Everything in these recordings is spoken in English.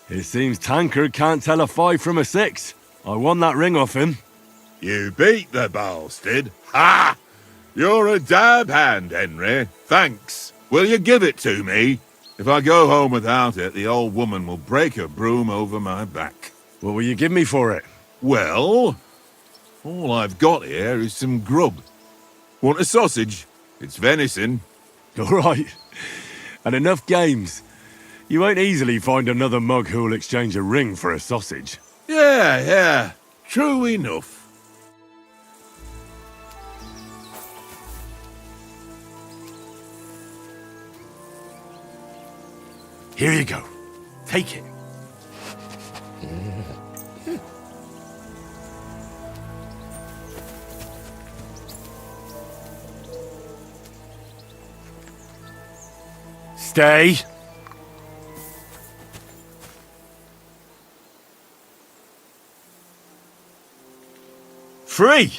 It seems Tankard can't tell a 5 from a 6. I won that ring off him. You beat the bastard. Ha! You're a dab hand, Henry. Thanks. Will you give it to me? If I go home without it, the old woman will break her broom over my back. What will you give me for it? Well, all I've got here is some grub. Want a sausage? It's venison. All right. And enough games. You won't easily find another mug who'll exchange a ring for a sausage. Yeah. True enough. Here you go. Take it. Stay. Free.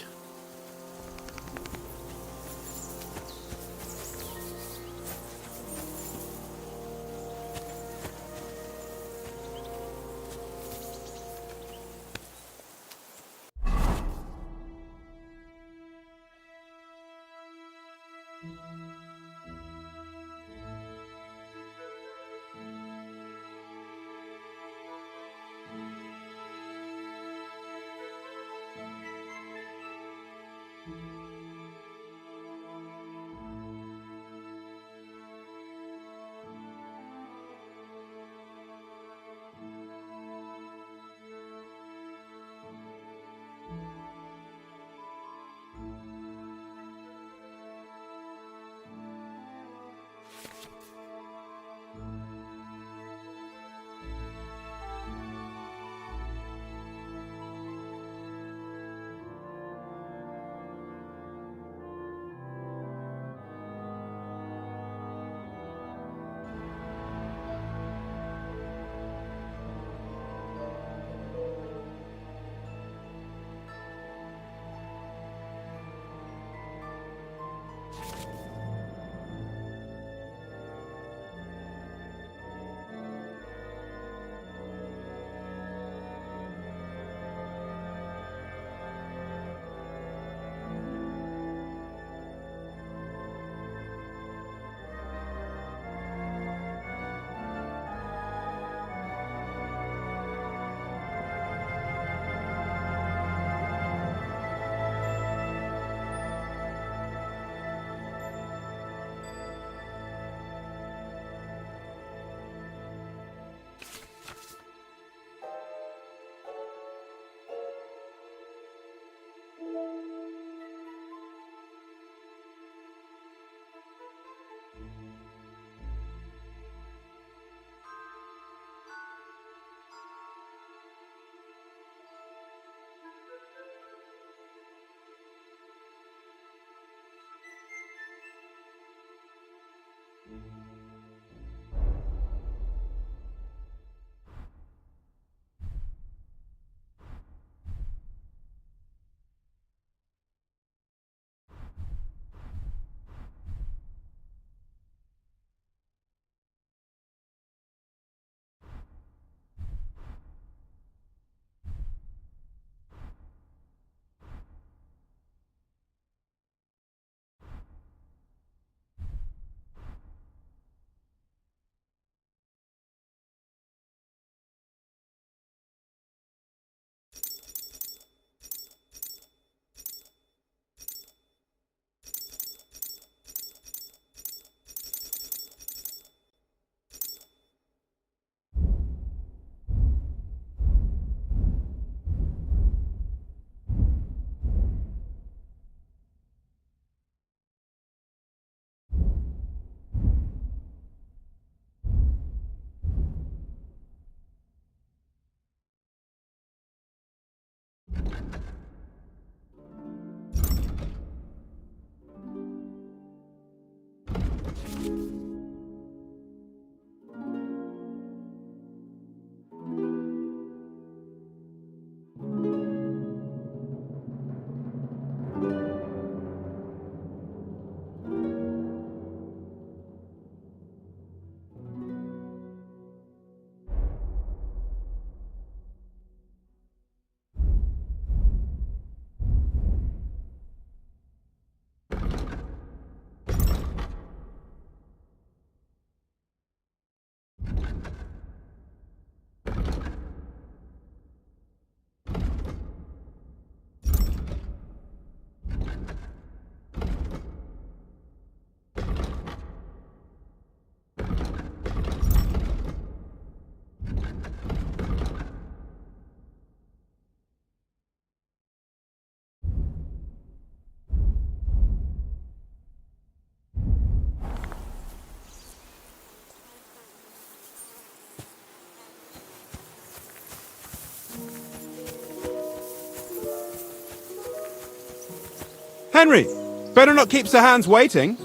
Henry, better not keep Sir Hans waiting.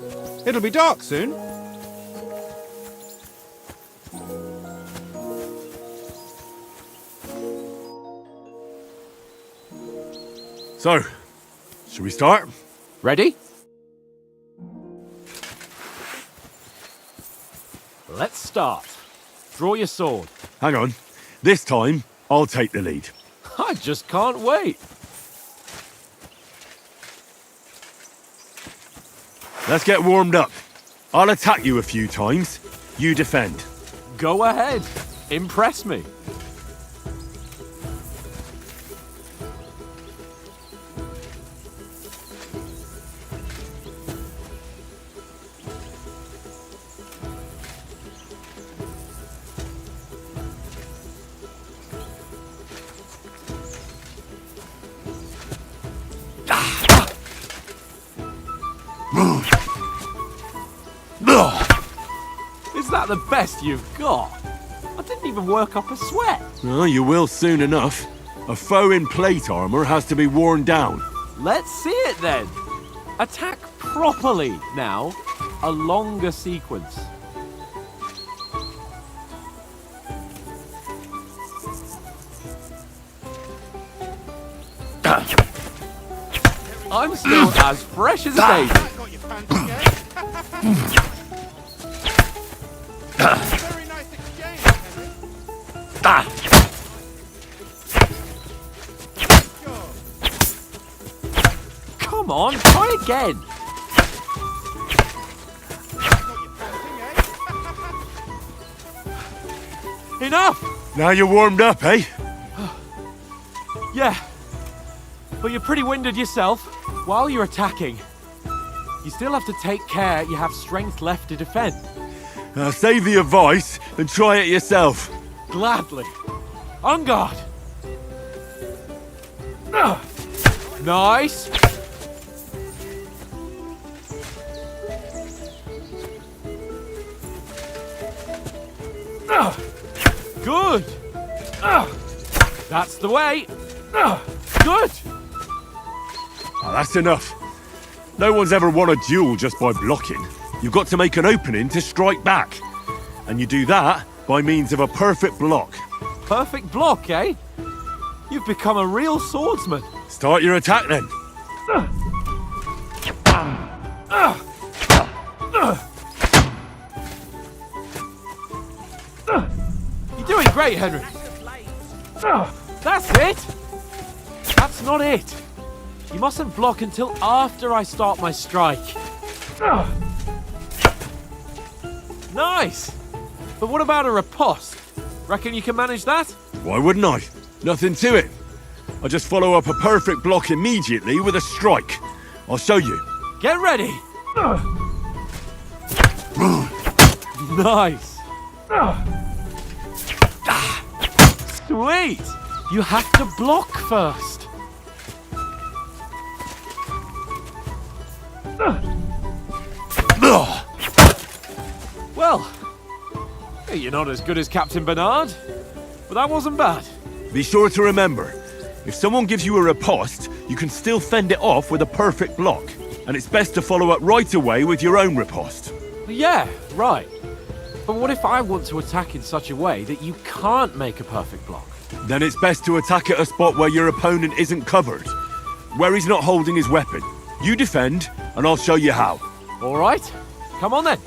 It'll be dark soon. So, should we start? Ready? Let's start. Draw your sword. Hang on. This time, I'll take the lead. I just can't wait. Let's get warmed up. I'll attack you a few times. You defend. Go ahead. Impress me. Is that the best you've got? I didn't even work up a sweat. Well, you will soon enough. A foe in plate armor has to be worn down. Let's see it then. Attack properly now. A longer sequence. I'm still as fresh as a daisy. Very nice exchange, Henry. Come on, try again. Enough! Now you're warmed up, eh? Yeah, but you're pretty winded yourself. While you're attacking, you still have to take care you have strength left to defend. Save the advice and try it yourself. Gladly. On guard. Nice. Good. That's the way. Good. Ah, that's enough. No one's ever won a duel just by blocking. You've got to make an opening to strike back. And you do that by means of a perfect block. Perfect block, eh? You've become a real swordsman. Start your attack then. You're doing great, Henry. That's it. That's not it. You mustn't block until after I start my strike. Nice. But what about a riposte? Reckon you can manage that? Why wouldn't I? Nothing to it. I just follow up a perfect block immediately with a strike. I'll show you. Get ready. Nice. Sweet. You have to block first. Well, you're not as good as Captain Bernard, but that wasn't bad. Be sure to remember, if someone gives you a riposte, you can still fend it off with a perfect block. And it's best to follow up right away with your own riposte. Yeah, right. But what if I want to attack in such a way that you can't make a perfect block? Then it's best to attack at a spot where your opponent isn't covered, where he's not holding his weapon. You defend, and I'll show you how. All right, come on then.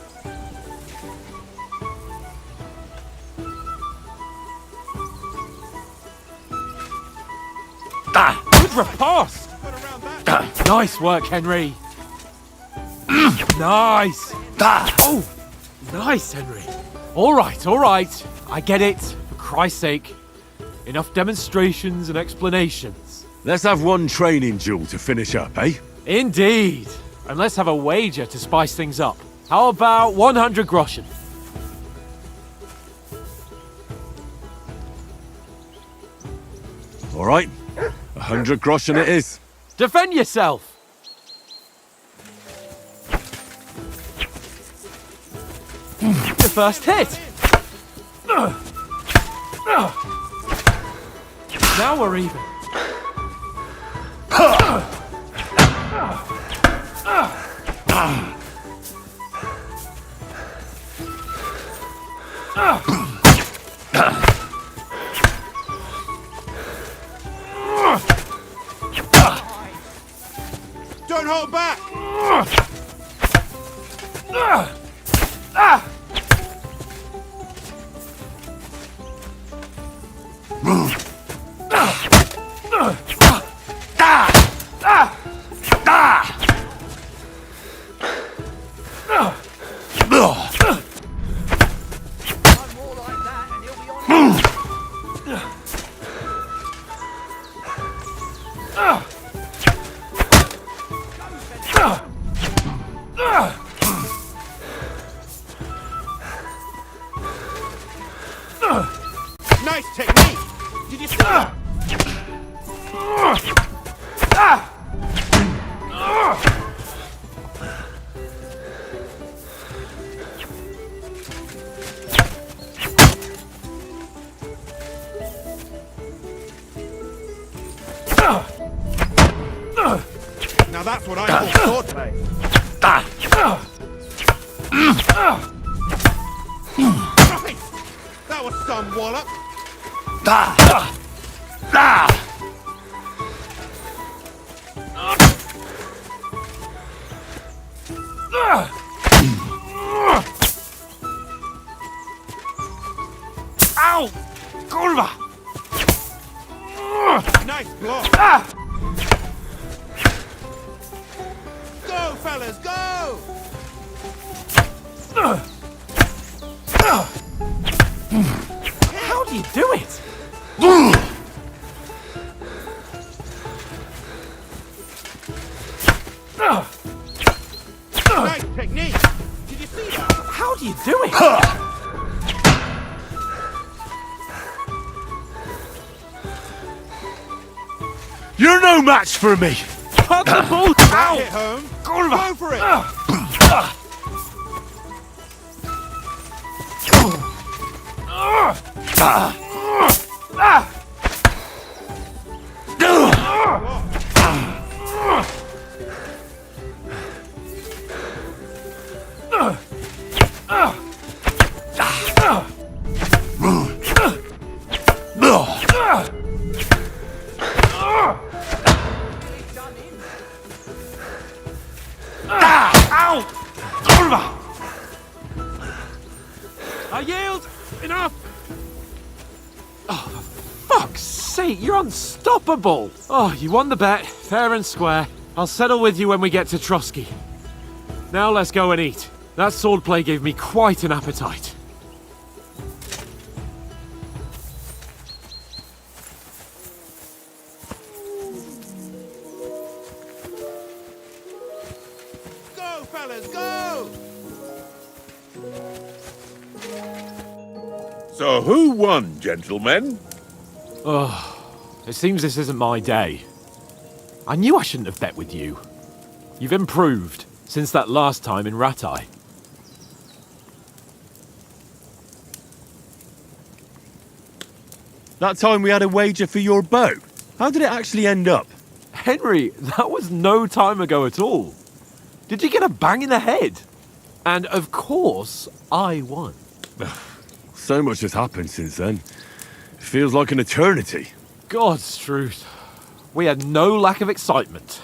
Good riposte. Nice work, Henry. Nice. Oh, nice, Henry. All right. I get it. For Christ's sake. Enough demonstrations and explanations. Let's have one training duel to finish up, eh? Indeed. And let's have a wager to spice things up. How about 100 groschen? All right. 100 groschen it is. Defend yourself. The first hit. Now we're even. Don't hold back! Nice technique! Did you see that? Now that's what I call swordplay. Christ! That was some wallop! Ow! Kurwa! Nice block! Go, fellas, go! How do you do it? Nice technique! Did you see that? How do you do it? You're no match for me! Put the ball Hit down! home! Kurwa! Go for it! Ow! Kurwa! I yield! Enough! Oh, for fuck's sake, you're unstoppable! Oh, you won the bet, fair and square. I'll settle with you when we get to Trusky. Now let's go and eat. That swordplay gave me quite an appetite. Go, fellas, go! So who won, gentlemen? It seems this isn't my day. I knew I shouldn't have bet with you. You've improved since that last time in Ratai. That time we had a wager for your bow. How did it actually end up? Henry, that was no time ago at all. Did you get a bang in the head? And of course, I won. So much has happened since then. It feels like an eternity. God's truth. We had no lack of excitement.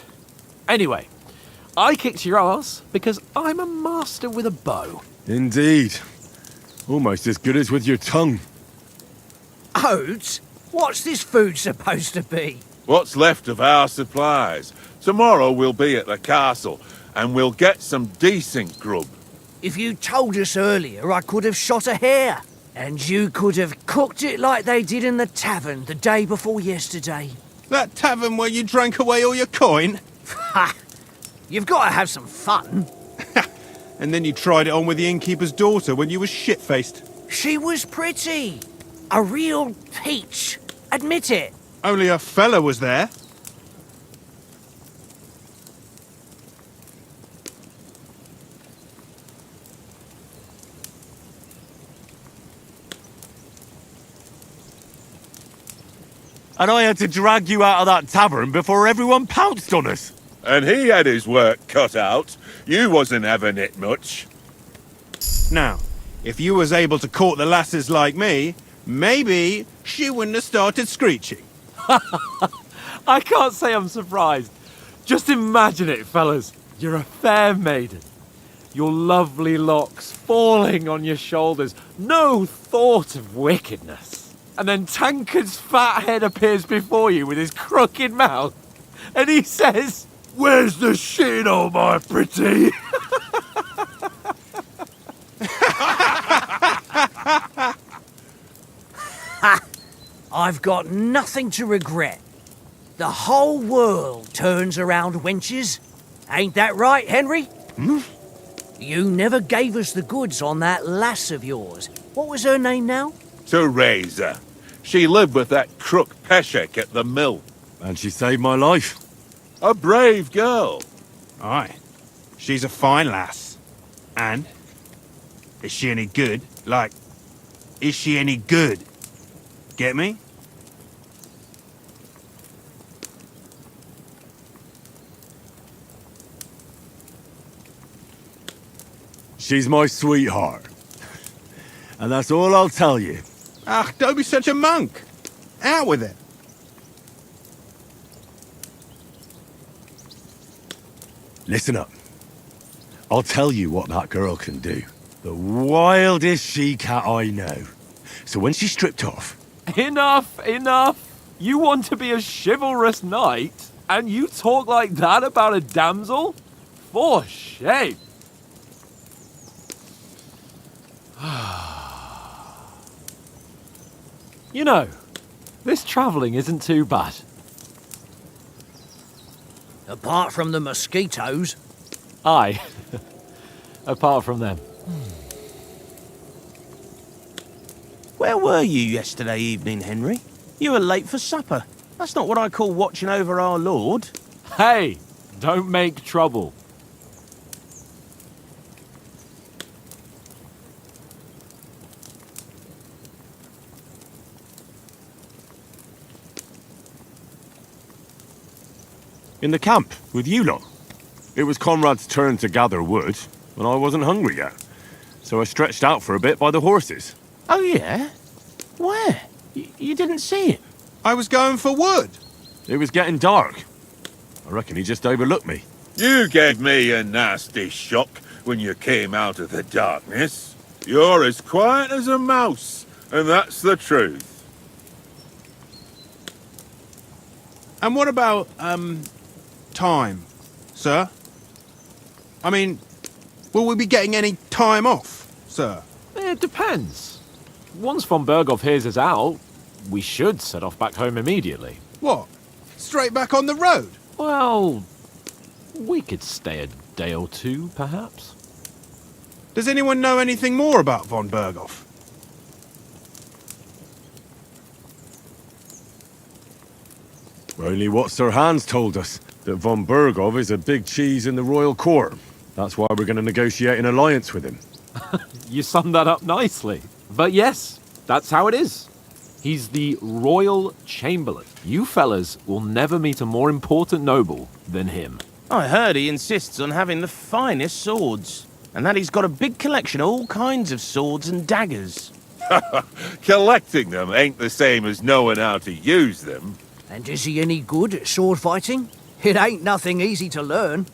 Anyway, I kicked your ass because I'm a master with a bow. Indeed. Almost as good as with your tongue. Oats? What's this food supposed to be? What's left of our supplies? Tomorrow we'll be at the castle, and we'll get some decent grub. If you told us earlier, I could have shot a hare. And you could have cooked it like they did in the tavern the day before yesterday. That tavern where you drank away all your coin? Ha! You've got to have some fun. And then you tried it on with the innkeeper's daughter when you were shit-faced. She was pretty. A real peach. Admit it. Only a fella was there. And I had to drag you out of that tavern before everyone pounced on us. And he had his work cut out. You wasn't having it much. Now, if you was able to court the lasses like me, maybe she wouldn't have started screeching. I can't say I'm surprised. Just imagine it, fellas. You're a fair maiden. Your lovely locks falling on your shoulders. No thought of wickedness. And then Tankard's fat head appears before you with his crooked mouth. And he says, "Where's the shit, oh my pretty?" I've got nothing to regret. The whole world turns around wenches. Ain't that right, Henry? Hmm? You never gave us the goods on that lass of yours. What was her name now? Teresa. She lived with that crook Peshek at the mill. And she saved my life. A brave girl. Aye. She's a fine lass. And? Is she any good? Like, is she any good? Get me? She's my sweetheart. And that's all I'll tell you. Ah, don't be such a monk. Out with it. Listen up. I'll tell you what that girl can do. The wildest she-cat I know. So when she's stripped off... Enough, enough. You want to be a chivalrous knight, and you talk like that about a damsel? For shame. You know, this travelling isn't too bad. Apart from the mosquitoes. Aye. Apart from them. Where were you yesterday evening, Henry? You were late for supper. That's not what I call watching over our Lord. Hey, don't make trouble. In the camp, with you lot. It was Conrad's turn to gather wood, and I wasn't hungry yet. So I stretched out for a bit by the horses. Oh, yeah? Where? You didn't see it? I was going for wood. It was getting dark. I reckon he just overlooked me. You gave me a nasty shock when you came out of the darkness. You're as quiet as a mouse, and that's the truth. And what about, time, sir? I mean, will we be getting any time off, sir? It depends. Once von Berghoff hears us out, we should set off back home immediately. What? Straight back on the road? Well, we could stay a day or two, perhaps. Does anyone know anything more about von Berghoff? Only what Sir Hans told us, that von Berghoff is a big cheese in the royal court. That's why we're going to negotiate an alliance with him. You summed that up nicely. But yes, that's how it is. He's the Royal Chamberlain. You fellas will never meet a more important noble than him. I heard he insists on having the finest swords, and that he's got a big collection of all kinds of swords and daggers. Collecting them ain't the same as knowing how to use them. And is he any good at sword fighting? It ain't nothing easy to learn.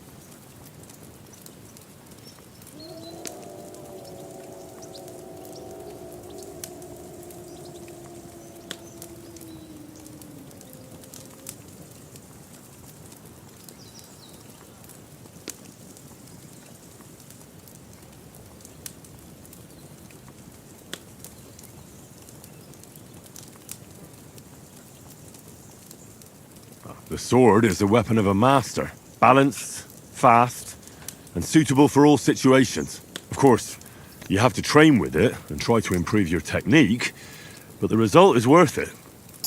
The sword is the weapon of a master. Balanced, fast, and suitable for all situations. Of course, you have to train with it and try to improve your technique, but the result is worth it.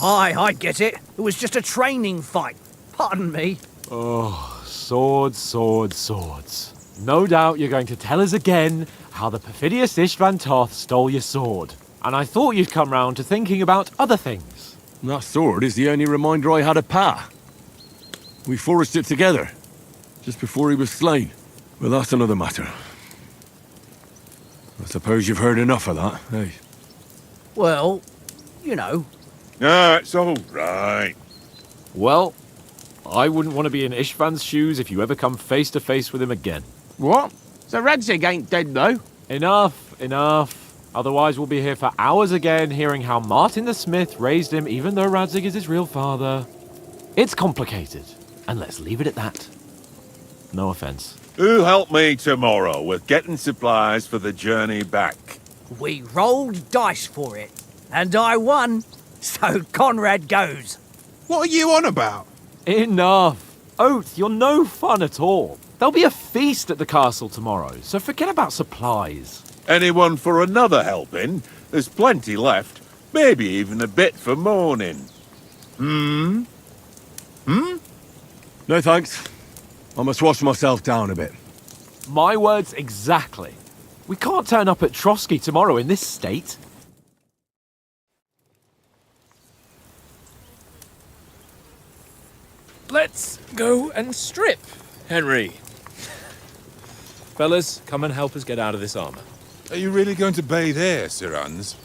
Aye, I get it. It was just a training fight. Pardon me. Oh, swords, swords, swords. No doubt you're going to tell us again how the perfidious Istvan Toth stole your sword. And I thought you'd come round to thinking about other things. And that sword is the only reminder I had of Pa. We forged it together, just before he was slain. Well, that's another matter. I suppose you've heard enough of that, eh? Well, you know. Ah, it's all right. Well, I wouldn't want to be in Ishvan's shoes if you ever come face to face with him again. What? So Radzig ain't dead, though? Enough, enough. Otherwise we'll be here for hours again hearing how Martin the Smith raised him even though Radzig is his real father. It's complicated, and let's leave it at that. No offense. Who'll help me tomorrow with getting supplies for the journey back? We rolled dice for it, and I won. So Conrad goes. What are you on about? Enough. Oath, you're no fun at all. There'll be a feast at the castle tomorrow, so forget about supplies. Anyone for another helping? There's plenty left. Maybe even a bit for morning. No thanks. I must wash myself down a bit. My words exactly. We can't turn up at Trotsky tomorrow in this state. Let's go and strip, Henry. Fellas, come and help us get out of this armor. Are you really going to bathe here, Sir Hans?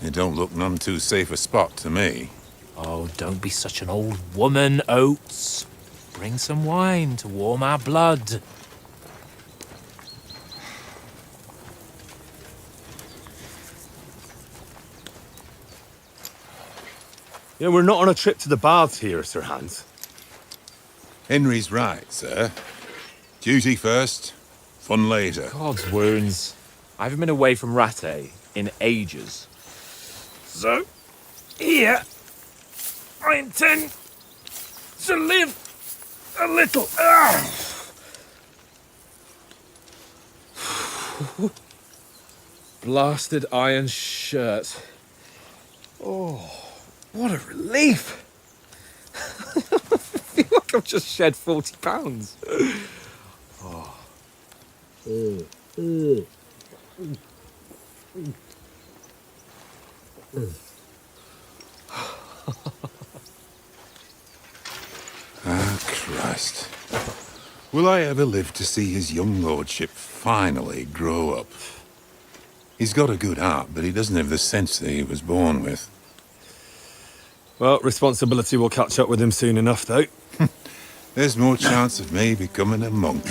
It don't look none too safe a spot to me. Oh, don't be such an old woman, Oates. Bring some wine to warm our blood. You know, we're not on a trip to the baths here, Sir Hans. Henry's right, sir. Duty first, fun later. God's wounds. I haven't been away from Rattay in ages. So, here, I intend to live a little. Blasted iron shirt. Oh, what a relief. I feel like I've just shed 40 pounds. Ah, Christ. Will I ever live to see his young lordship finally grow up? He's got a good heart, but he doesn't have the sense that he was born with. Well, responsibility will catch up with him soon enough, though. There's more chance of me becoming a monk.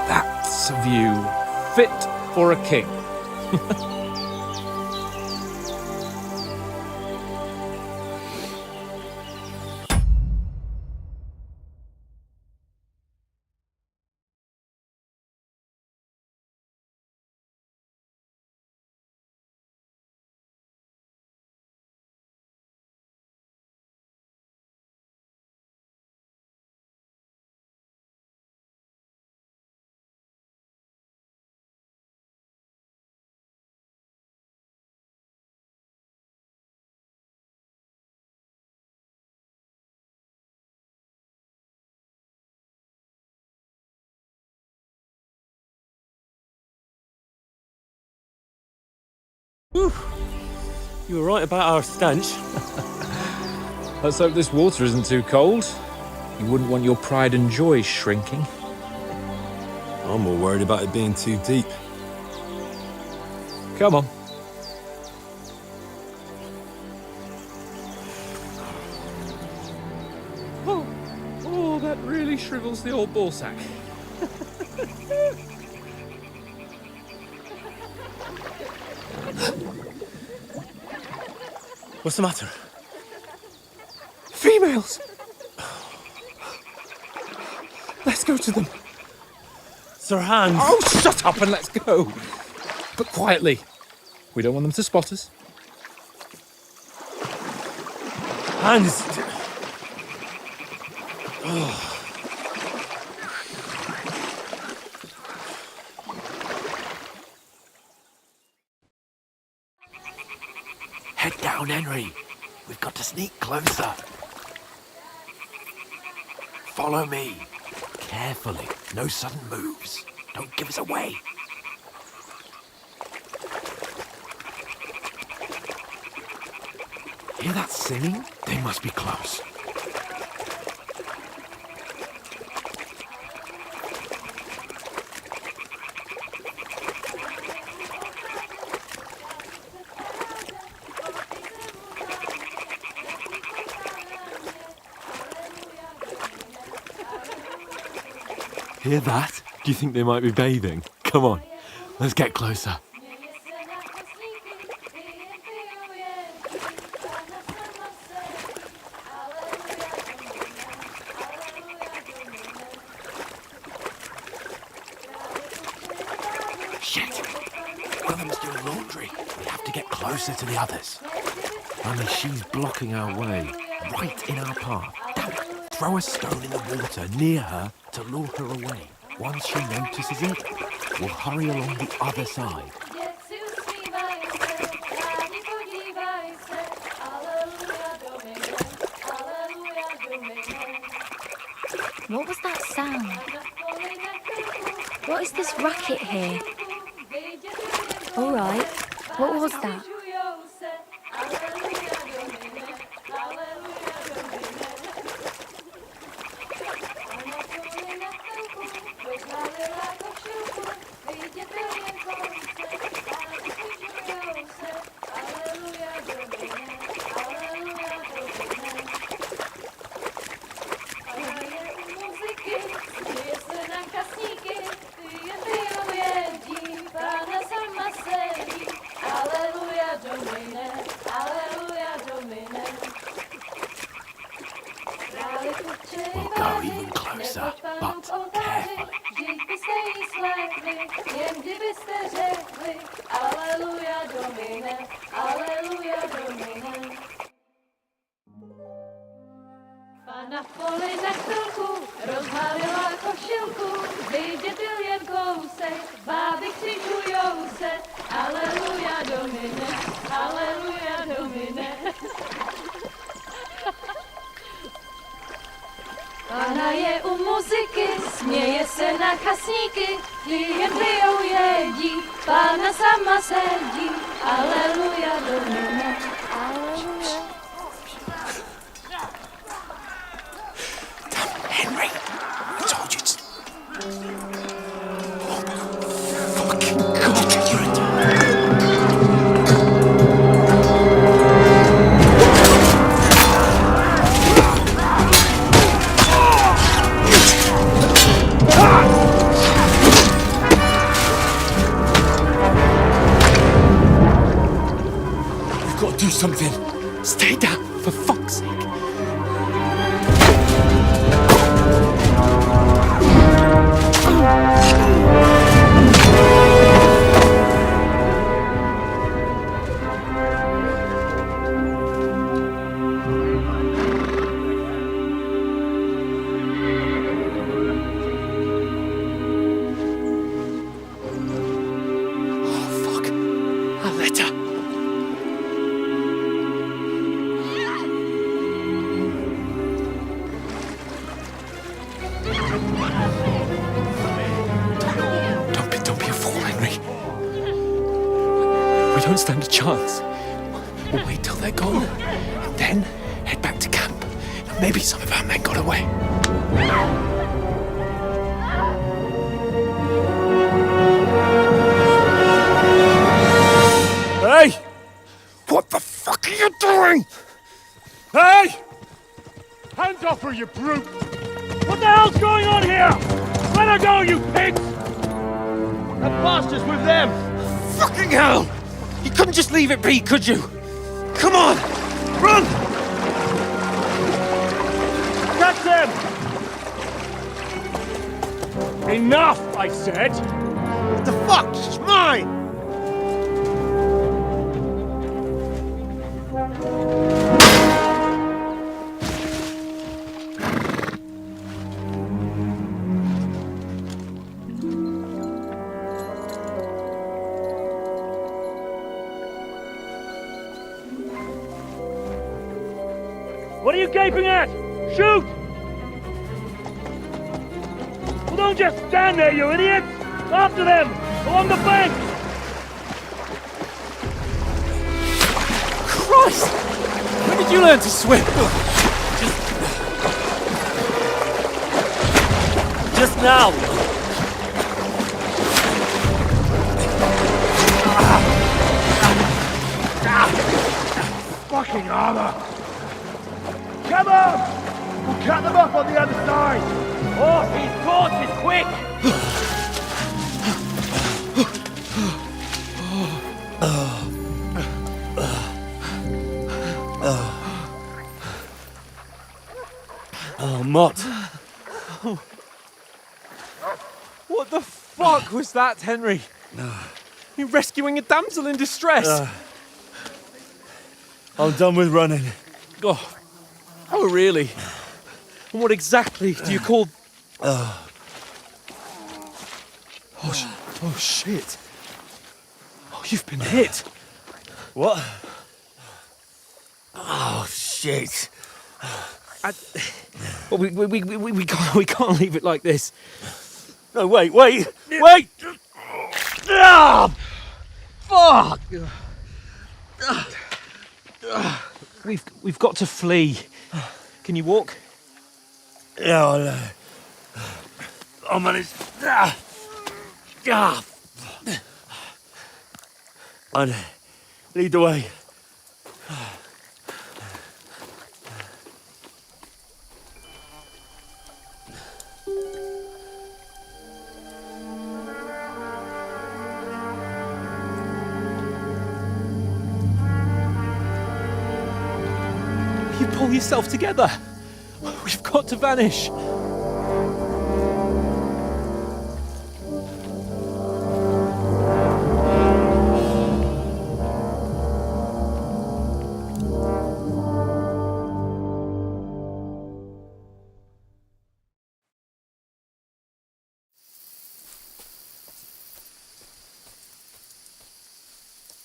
That's a view fit for a king. You were right about our stench. Let's hope this water isn't too cold. You wouldn't want your pride and joy shrinking. I'm more worried about it being too deep. Come on. Oh, that really shrivels the old ball sack. What's the matter? Females! Let's go to them. Sir Hans! Oh, shut up and let's go. But quietly. We don't want them to spot us. Hans! Head down, Henry. We've got to sneak closer. Follow me. Carefully. No sudden moves. Don't give us away. Hear that singing? They must be close. Hear that? Do you think they might be bathing? Come on, let's get closer. Shit! One of them's doing laundry. We have to get closer to the others. Only she's blocking our way, right in our path. Damn it! Throw a stone in the water near her to lure her away. Once she notices it, we'll hurry along the other side. What was that sound? What is this racket here? All right, what was that? We'll go even closer, but carefully. Na poli na chvilku rozhalila košilku, vidět byl jen kousek, báby křižujou se, aleluja domine, aleluja domine. Pána je u muziky, směje se na kasníky, klienty ją jedí, Pána sama sedí, aleluja domine, aleluja. Henry, I told you it's... Oh, fucking God, you're in... You've got to do something. Stay down, for fuck's sake. Don't be a fool, Henry. We don't stand a chance. We'll wait till they're gone, and then head back to camp. Maybe some of our men got away. Hey! What the fuck are you doing? Hey! Hands off her, you brute! What the hell's going on here? Let her go, you pigs! That bastard's with them! Fucking hell! You couldn't just leave it be, could you? Come on! Run! Catch them! Enough, I said! What the fuck? It's mine! What are you gaping at? Shoot! Well, don't just stand there, you idiots! After them! Along the bank! Christ! When did you learn to swim? Just now! Fucking armor! Come on! We'll cut them off on the other side! Oh, his torch is quick! Oh, Mott. What the fuck was that, Henry? You're rescuing a damsel in distress. I'm done with running. Oh, really? And what exactly do you call... Oh, shit. Oh, you've been hit. What? Oh, shit. Well, we can't leave it like this. No, wait! Ah! Fuck! We've got to flee. Can you walk? Yeah, I'll manage. I'd lead the way. You pull yourself together. We've got to vanish.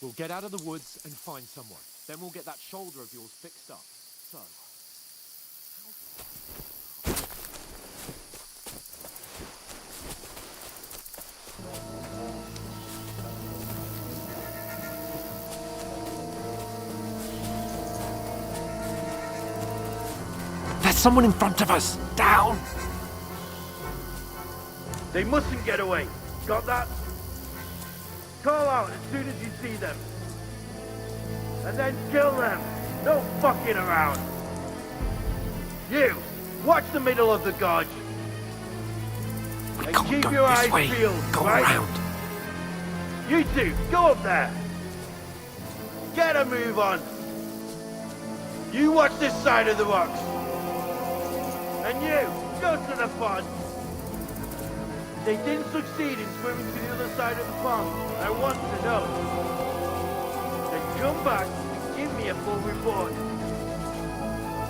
We'll get out of the woods and find someone. Then we'll get that shoulder of yours fixed up. So... There's someone in front of us! Down! They mustn't get away. Got that? Call out as soon as you see them. And then kill them. No fucking around. You, watch the middle of the gorge. And keep your eyes peeled, Go right? around. You two, go up there. Get a move on. You watch this side of the rocks. And you, go to the pond. They didn't succeed in swimming to the other side of the pond. I want to know. Then come back and give me a full report.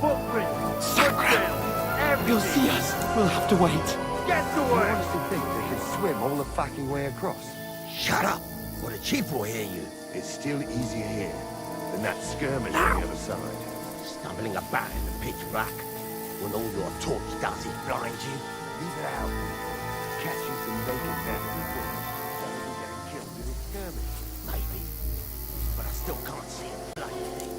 Footprints, foottrails, everything. You'll see us. We'll have to wait. Get to You work. honestly think they can swim all the fucking way across? Shut up, or the chief will hear you. It's still easier here than that skirmish on the other side. Stumbling about in the pitch black, when all your torch does is blind you. Leave it out. Catch you some naked nasty boys. Better than getting killed in a skirmish. Maybe, but I still can't see a bloody thing.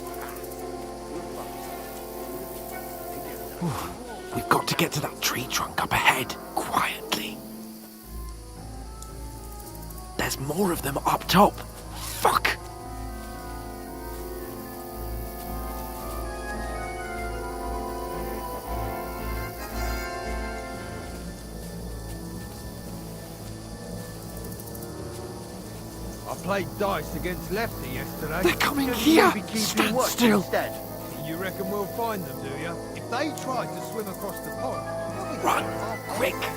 We've got to get to that tree trunk up ahead, quietly. There's more of them up top. Fuck! I played dice against Lefty yesterday. They're coming Shouldn't here! you be keeping Stand watch still! instead? You reckon we'll find them, do you? If they try to swim across the pond, they'll be Run, quick! Why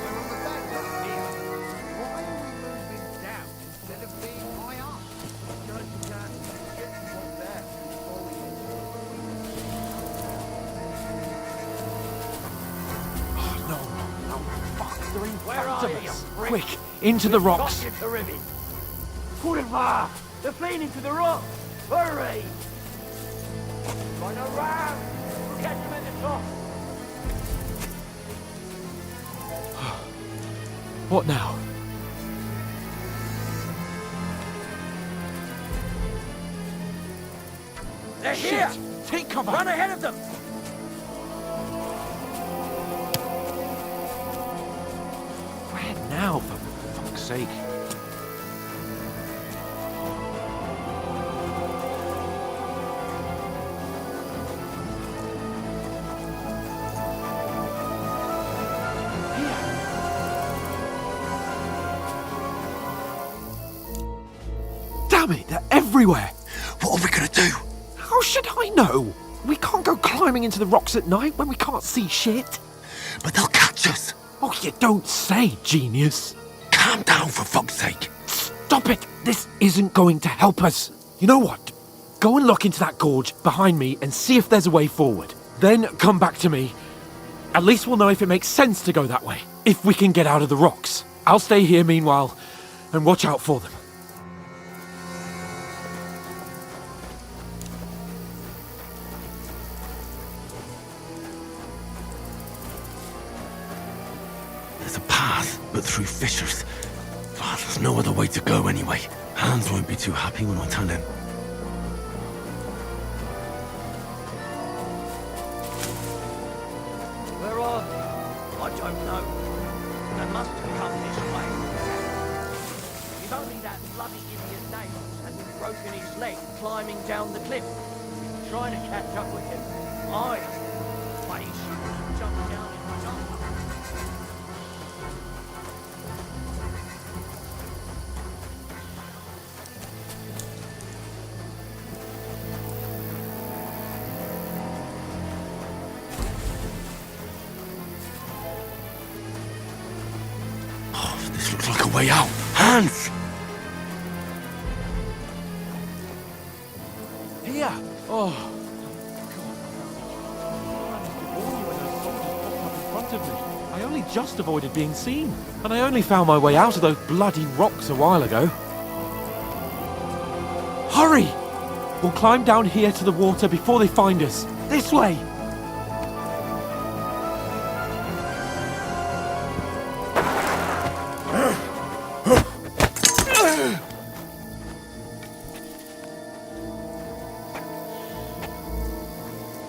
are we moving down instead of being high up? Because you can't get one there before we No, fuck, they're in Where front are of you, us. prick? Quick, into the rocks. Got you to ribbon. Kurva! They're fleeing into the rocks! Hurry! Going around! We'll catch them at the top! What now? They're Shit! here! Take cover! Run ahead of them! Where now, for fuck's sake? Damn it, they're everywhere! What are we gonna do? How should I know? We can't go climbing into the rocks at night when we can't see shit. But they'll catch us. Oh, you don't say, genius. Calm down, for fuck's sake. Stop it! This isn't going to help us. You know what? Go and look into that gorge behind me and see if there's a way forward. Then come back to me. At least we'll know if it makes sense to go that way. If we can get out of the rocks. I'll stay here meanwhile and watch out for them. There's a path, but through fissures. Oh, there's no other way to go anyway. Hans won't be too happy when I tell him. Where are they? I don't know. They must have come this way. If only that bloody idiot Nails hadn't broken his leg climbing down the cliff. Trying to catch up with him. But he shouldn't have jumped down in my arm. This looks like a way out. Hans! Here! Oh. God. I only just avoided being seen. And I only found my way out of those bloody rocks a while ago. Hurry! We'll climb down here to the water before they find us. This way!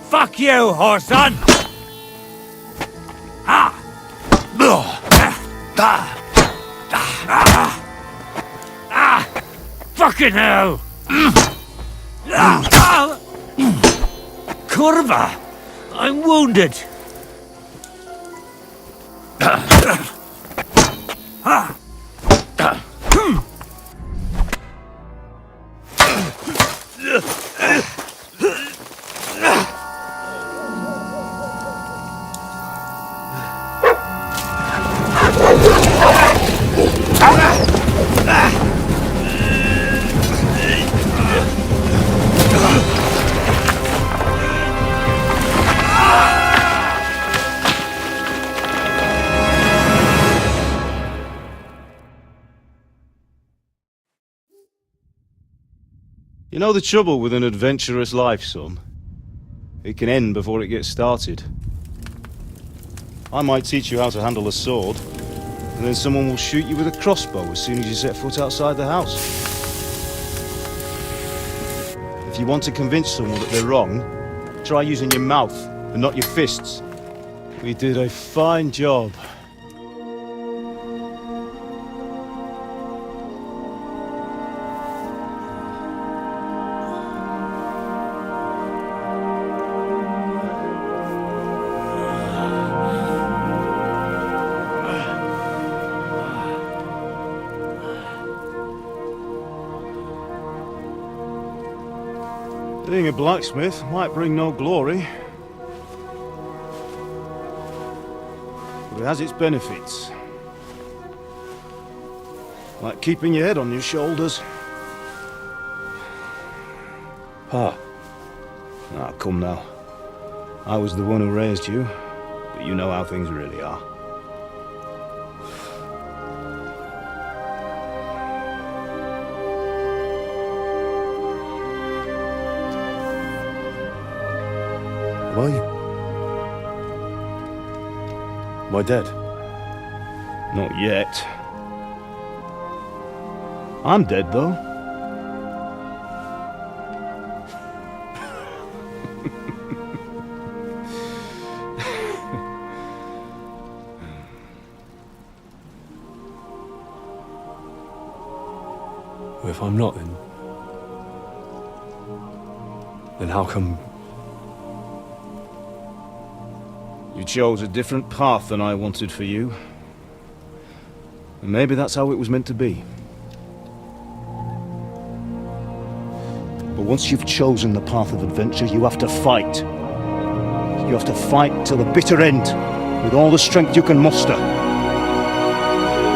Fuck you, Horson! Fucking hell! Curva! I'm wounded! You know the trouble with an adventurous life, son? It can end before it gets started. I might teach you how to handle a sword, and then someone will shoot you with a crossbow as soon as you set foot outside the house. If you want to convince someone that they're wrong, try using your mouth and not your fists. We did a fine job. Being a blacksmith might bring no glory, but it has its benefits. Like keeping your head on your shoulders. Pa. Ah, come now. I was the one who raised you, but you know how things really are. Am I dead? Not yet. I'm dead, though. Well, if I'm not, then how come... You chose a different path than I wanted for you. And maybe that's how it was meant to be. But once you've chosen the path of adventure, you have to fight. You have to fight till the bitter end, with all the strength you can muster.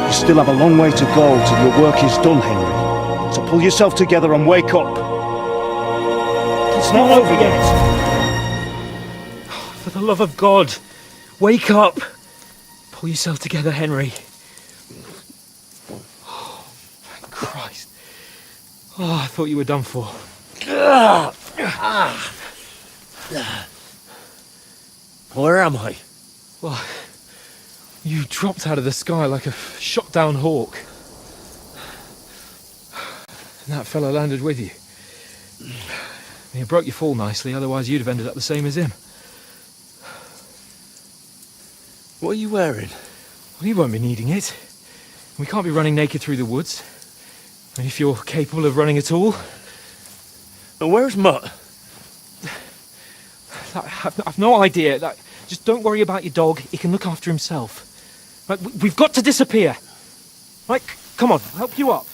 You still have a long way to go till your work is done, Henry. So pull yourself together and wake up. It's not over yet. For the love of God, wake up! Pull yourself together, Henry. Oh, thank Christ. Oh, I thought you were done for. Where am I? Well, you dropped out of the sky like a shot-down hawk. And that fella landed with you. He broke your fall nicely, otherwise you'd have ended up the same as him. What are you wearing? Well, you won't be needing it. We can't be running naked through the woods. And if you're capable of running at all... And where's Mutt? I've no idea. Just don't worry about your dog. He can look after himself. Right, we've got to disappear. Right, come on, I'll help you up.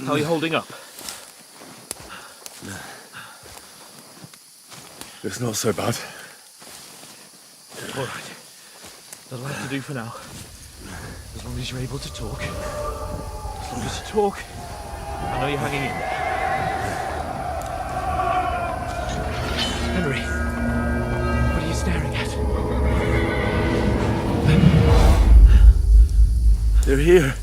How are you holding up? It's not so bad. All right. That'll have to do for now. As long as you're able to talk. As long as you talk, I know you're hanging in there. Henry, what are you staring at? They're here.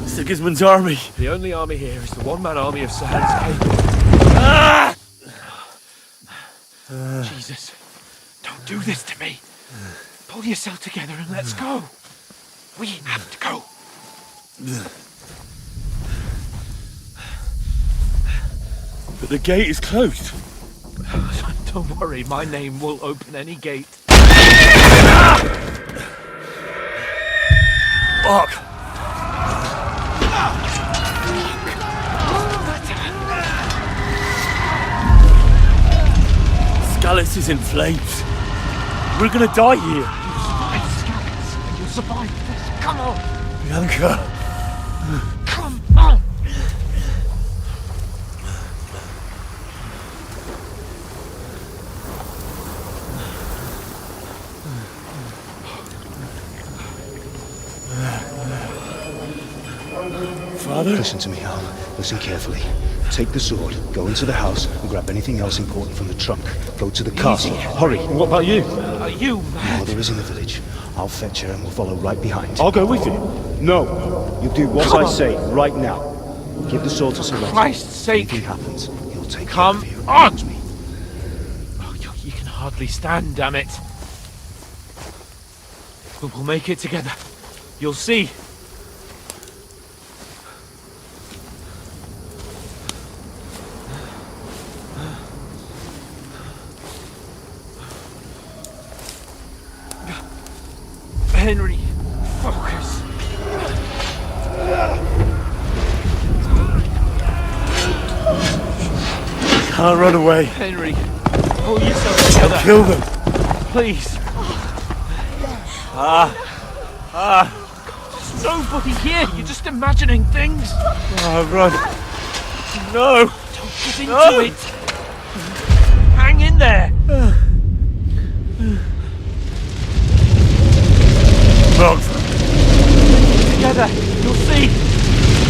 Sigismund's army. The only army here is the one-man army of Sir Hans Cable. Jesus, don't do this to me. Pull yourself together and let's go. We have to go. But the gate is closed. Don't worry, my name will open any gate. Fuck! Scallis is in flames. We're gonna die here. You'll survive this. Come on. Bianca. Come on. Father? Listen to me, Al. Listen carefully. Take the sword, go into the house, and grab anything else important from the trunk. Go to the castle. Hurry! What about you? Are you Your mad? mother is in the village. I'll fetch her and we'll follow right behind. I'll go with you. No! You do what I say, right now. Give the sword to Sir Richard. Christ's sake! If anything happens, he'll take Come care of you. on! Trust me. Oh, you can hardly stand, damn it. But we'll make it together. You'll see. Henry, focus. Can't run away. Henry, pull yourself together. I'll kill them. Please. There's nobody here. You're just imagining things. Run. No. Don't get into it. Hang in there. Rocks. Together. You'll see.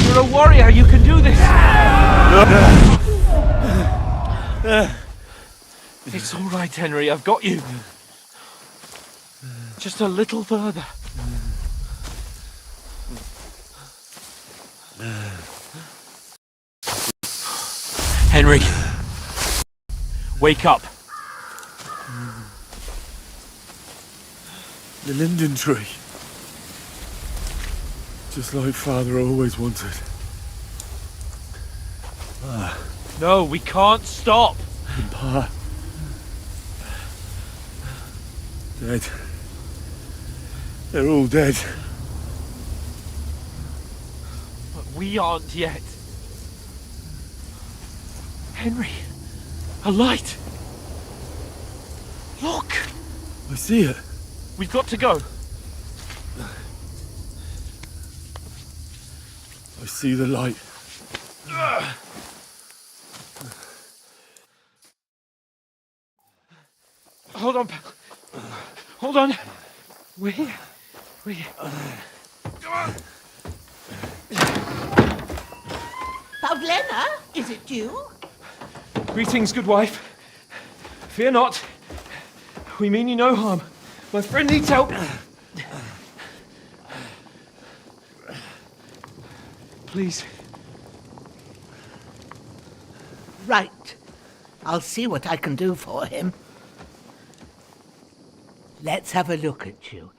You're a warrior. You can do this. It's all right, Henry. I've got you. Just a little further. Henry, wake up. The linden tree. Just like Father always wanted. No, we can't stop. And Pa. Dead. They're all dead. But we aren't yet. Henry, a light. Look. I see it. We've got to go. I see the light. Hold on, pal. Hold on. We're here. We're here. Come on. Pavlena, is it you? Greetings, good wife. Fear not. We mean you no harm. My friend needs help. Please. Right. I'll see what I can do for him. Let's have a look at you.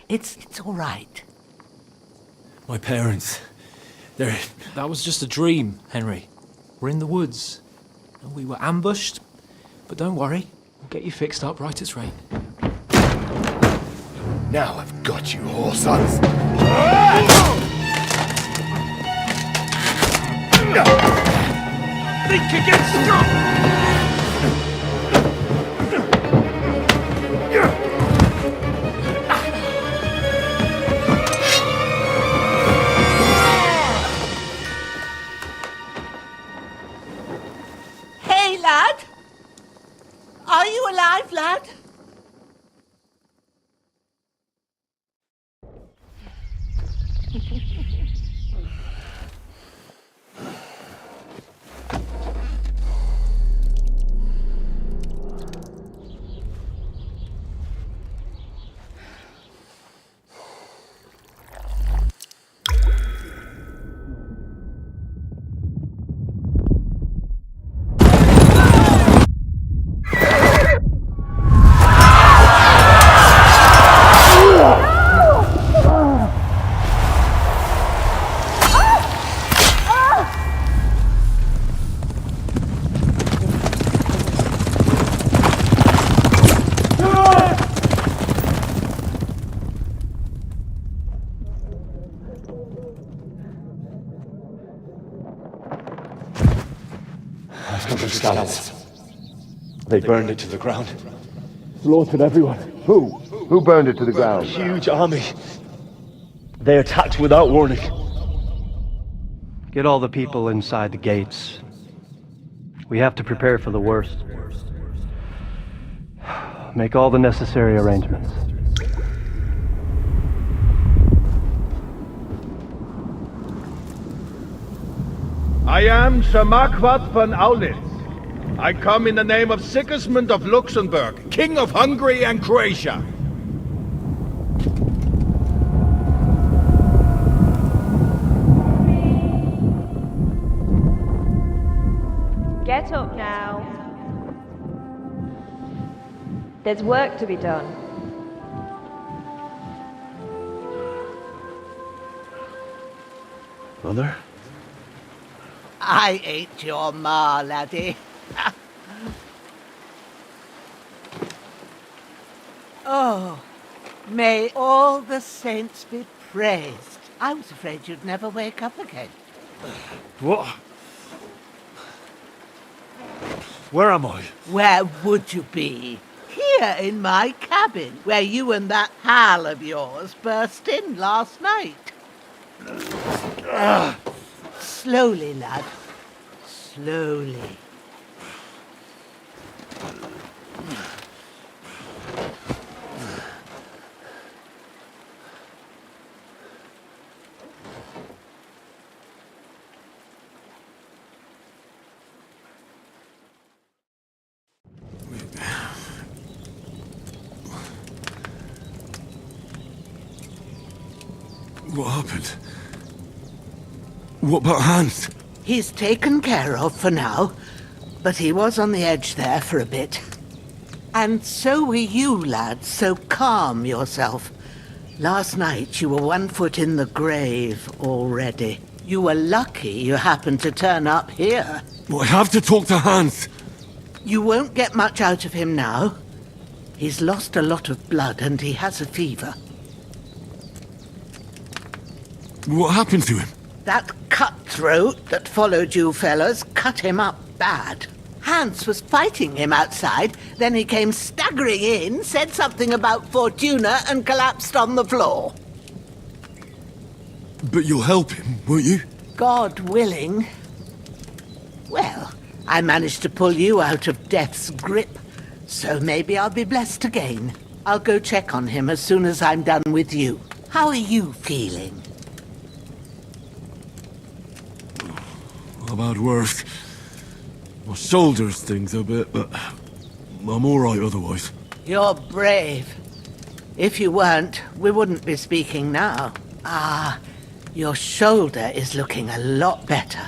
It's all right. My parents. They're... That was just a dream, Henry. We're in the woods. We were ambushed, but don't worry. We'll get you fixed up right as rain. Now I've got you, whoresons. Think again, stop! Hey, lad! Are you alive, lad? Scallops. They burned it to the ground. Slaughtered everyone. Who? Who burned it to the ground? Huge army. They attacked without warning. Get all the people inside the gates. We have to prepare for the worst. Make all the necessary arrangements. I am Sir Marquardt von Aulitz. I come in the name of Sigismund of Luxembourg, King of Hungary and Croatia. Get up now. There's work to be done. Mother? I ain't your ma, laddie. Oh, may all the saints be praised. I was afraid you'd never wake up again. What? Where am I? Where would you be? Here in my cabin, where you and that pal of yours burst in last night. Slowly, lad. Slowly. What happened? What about Hans? He's taken care of for now, but he was on the edge there for a bit. And so were you, lad, so calm yourself. Last night you were 1 foot in the grave already. You were lucky you happened to turn up here. Well, I have to talk to Hans. You won't get much out of him now. He's lost a lot of blood and he has a fever. What happened to him? That cutthroat that followed you fellas cut him up bad. Hans was fighting him outside, then he came staggering in, said something about Fortuna and collapsed on the floor. But you'll help him, won't you? God willing. Well, I managed to pull you out of death's grip, so maybe I'll be blessed again. I'll go check on him as soon as I'm done with you. How are you feeling? I've had worse. My shoulder stings a bit, but I'm all right otherwise. You're brave. If you weren't, we wouldn't be speaking now. Ah, your shoulder is looking a lot better.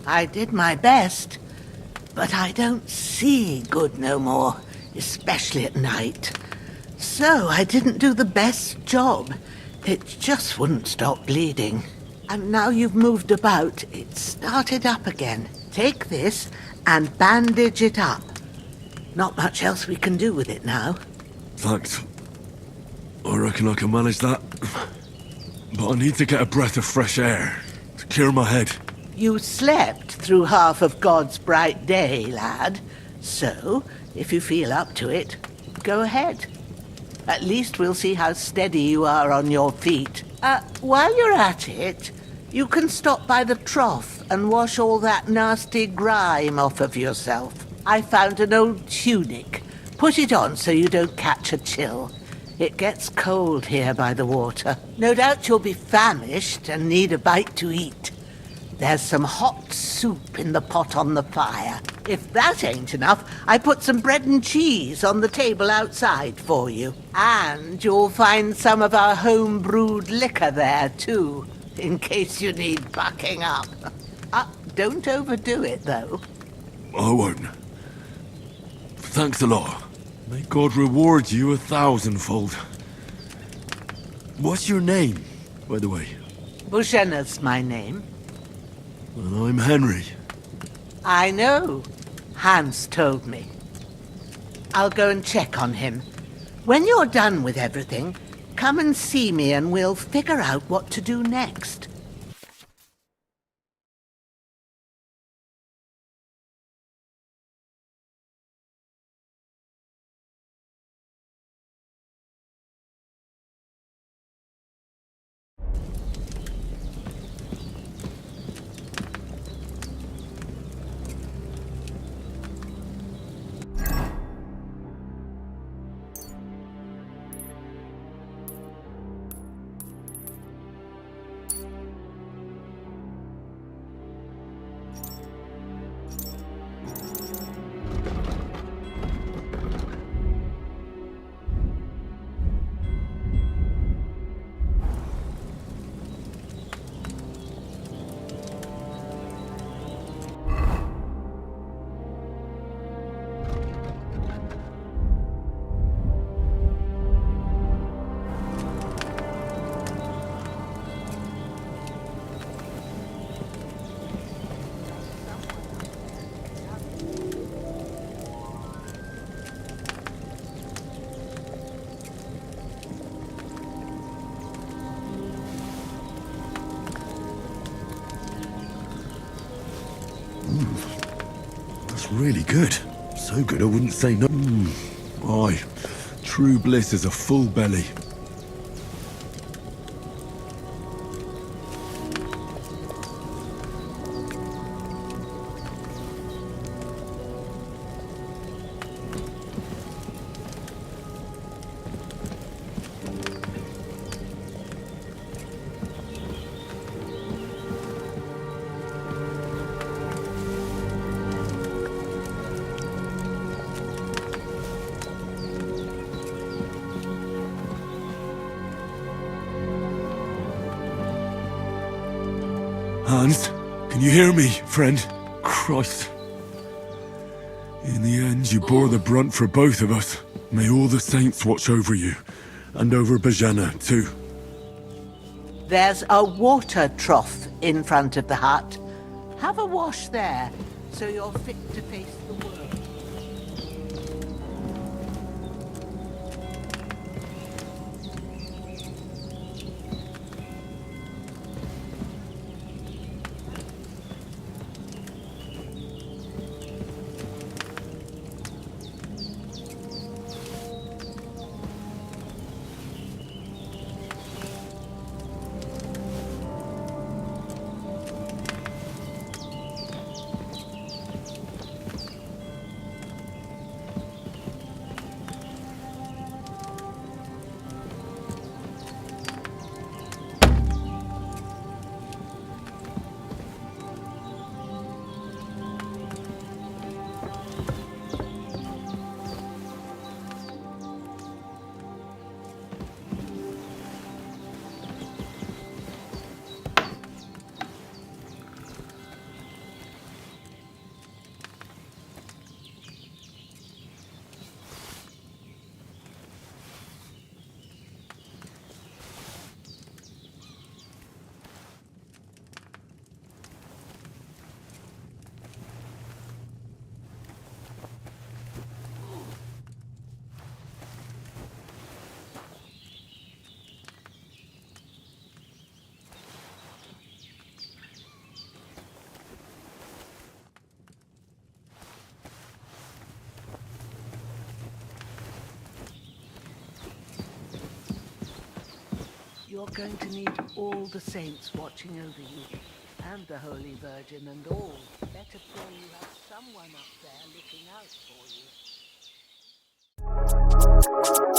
I did my best, but I don't see good no more, especially at night. So I didn't do the best job. It just wouldn't stop bleeding. And now you've moved about, it started up again. Take this and bandage it up. Not much else we can do with it now. Thanks. I reckon I can manage that. But I need to get a breath of fresh air to clear my head. You slept through half of God's bright day, lad. So, if you feel up to it, go ahead. At least we'll see how steady you are on your feet. While you're at it, you can stop by the trough and wash all that nasty grime off of yourself. I found an old tunic. Put it on so you don't catch a chill. It gets cold here by the water. No doubt you'll be famished and need a bite to eat. There's some hot soup in the pot on the fire. If that ain't enough, I put some bread and cheese on the table outside for you. And you'll find some of our home-brewed liquor there, too, in case you need bucking up. Don't overdo it, though. I won't. Thanks a lot. May God reward you 1,000-fold. What's your name, by the way? Bushenna's my name. And I'm Henry. I know. Hans told me. I'll go and check on him. When you're done with everything, come and see me and we'll figure out what to do next. That's really good. So good I wouldn't say no. Aye, true bliss is a full belly. Hans, can you hear me, friend? Christ. In the end, you bore the brunt for both of us. May all the saints watch over you, and over Bajana, too. There's a water trough in front of the hut. Have a wash there, so you're fit to face the world. You're going to need all the saints watching over you, and the Holy Virgin and all. Better pray you have someone up there looking out for you.